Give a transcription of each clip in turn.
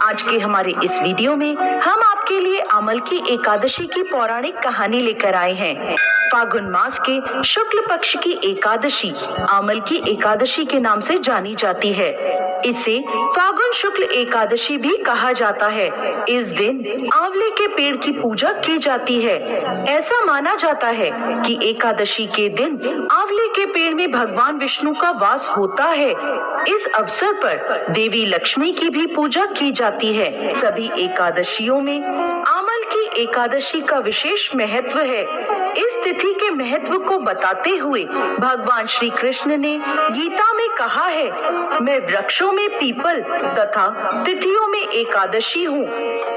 आज के हमारे इस वीडियो में हम आपके लिए आमल की एकादशी की पौराणिक कहानी लेकर आए हैं। फागुन मास के शुक्ल पक्ष की एकादशी आमल की एकादशी के नाम से जानी जाती है। इसे फागुन शुक्ल एकादशी भी कहा जाता है। इस दिन आंवले के पेड़ की पूजा की जाती है। ऐसा माना जाता है कि एकादशी के दिन आंवले के पेड़ में भगवान विष्णु का वास होता है। इस अवसर पर देवी लक्ष्मी की भी पूजा की जाती है। सभी एकादशियों में आमल की एकादशी का विशेष महत्व है। इस तिथि के महत्व को बताते हुए भगवान श्री कृष्ण ने गीता में कहा है, मैं वृक्षों में पीपल तथा तिथियों में एकादशी हूँ।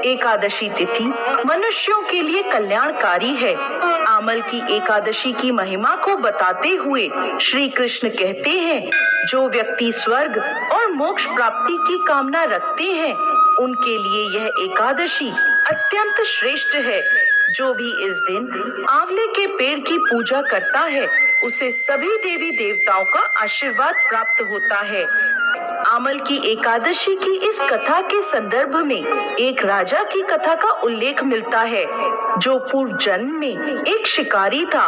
एकादशी तिथि मनुष्यों के लिए कल्याणकारी है। आमल की एकादशी की महिमा को बताते हुए श्री कृष्ण कहते हैं, जो व्यक्ति स्वर्ग और मोक्ष प्राप्ति की कामना रखते हैं उनके लिए यह एकादशी अत्यंत श्रेष्ठ है। जो भी इस दिन आंवले के पेड़ की पूजा करता है उसे सभी देवी देवताओं का आशीर्वाद प्राप्त होता है। आमल की एकादशी की इस कथा के संदर्भ में एक राजा की कथा का उल्लेख मिलता है, जो पूर्व जन्म में एक शिकारी था।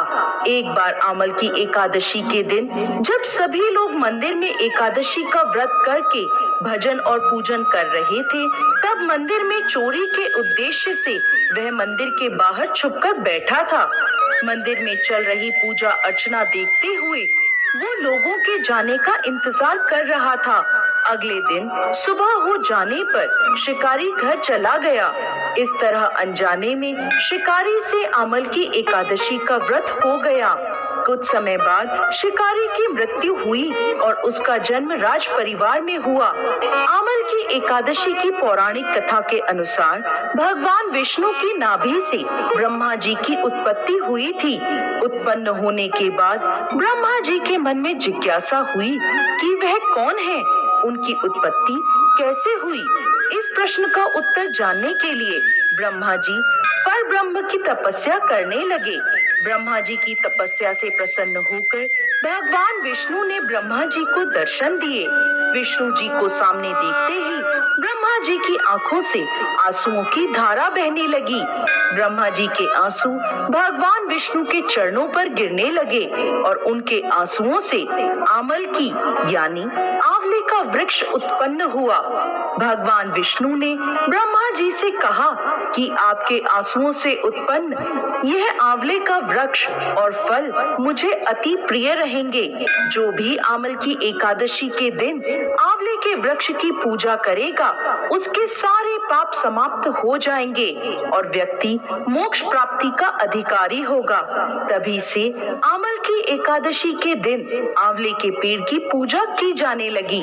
एक बार आमल की एकादशी के दिन जब सभी लोग मंदिर में एकादशी का व्रत करके भजन और पूजन कर रहे थे, तब मंदिर में चोरी के उद्देश्य से वह मंदिर के बाहर छुपकर बैठा था। मंदिर में चल रही पूजा अर्चना देखते हुए वो लोगों के जाने का इंतजार कर रहा था। अगले दिन सुबह हो जाने पर शिकारी घर चला गया। इस तरह अनजाने में शिकारी से आमल की एकादशी का व्रत हो गया। कुछ समय बाद शिकारी की मृत्यु हुई और उसका जन्म राज परिवार में हुआ। आमल की एकादशी की पौराणिक कथा के अनुसार भगवान विष्णु की नाभि से ब्रह्मा जी की उत्पत्ति हुई थी। उत्पन्न होने के बाद ब्रह्मा जी के मन में जिज्ञासा हुई कि वह कौन है, उनकी उत्पत्ति कैसे हुई। इस प्रश्न का उत्तर जानने के लिए ब्रह्मा जी परब्रह्म की तपस्या करने लगे। ब्रह्मा जी की तपस्या से प्रसन्न होकर भगवान विष्णु ने ब्रह्मा जी को दर्शन दिए। विष्णु जी को सामने देखते ही ब्रह्मा जी की आंखों से आंसुओं की धारा बहने लगी। ब्रह्मा जी के आंसू भगवान विष्णु के चरणों पर गिरने लगे और उनके आंसुओं से आमल की यानी आंवले का वृक्ष उत्पन्न हुआ। भगवान विष्णु ने ब्रह्मा जी से कहा कि आपके आंसुओं से उत्पन्न यह आंवले का वृक्ष और फल मुझे अति प्रिय रहेंगे। जो भी आमल की एकादशी के दिन आंवले के वृक्ष की पूजा करेगा उसके सारे पाप समाप्त हो जाएंगे और व्यक्ति मोक्ष प्राप्ति का अधिकारी होगा। तभी से आमल की एकादशी के दिन आंवले के पेड़ की पूजा की जाने लगी।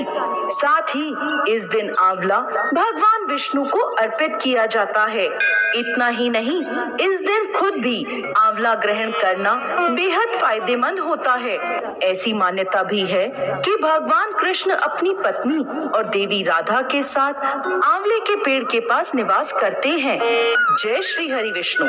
साथ ही इस दिन आंवला भगवान विष्णु को अर्पित किया जाता है। इतना ही नहीं, इस दिन खुद भी आंवला ग्रहण करना बेहद फायदेमंद होता है। ऐसी मान्यता भी है कि भगवान कृष्ण अपनी पत्नी और देवी राधा के साथ आंवले के पेड़ के पास निवास करते हैं। जय श्री हरि विष्णु।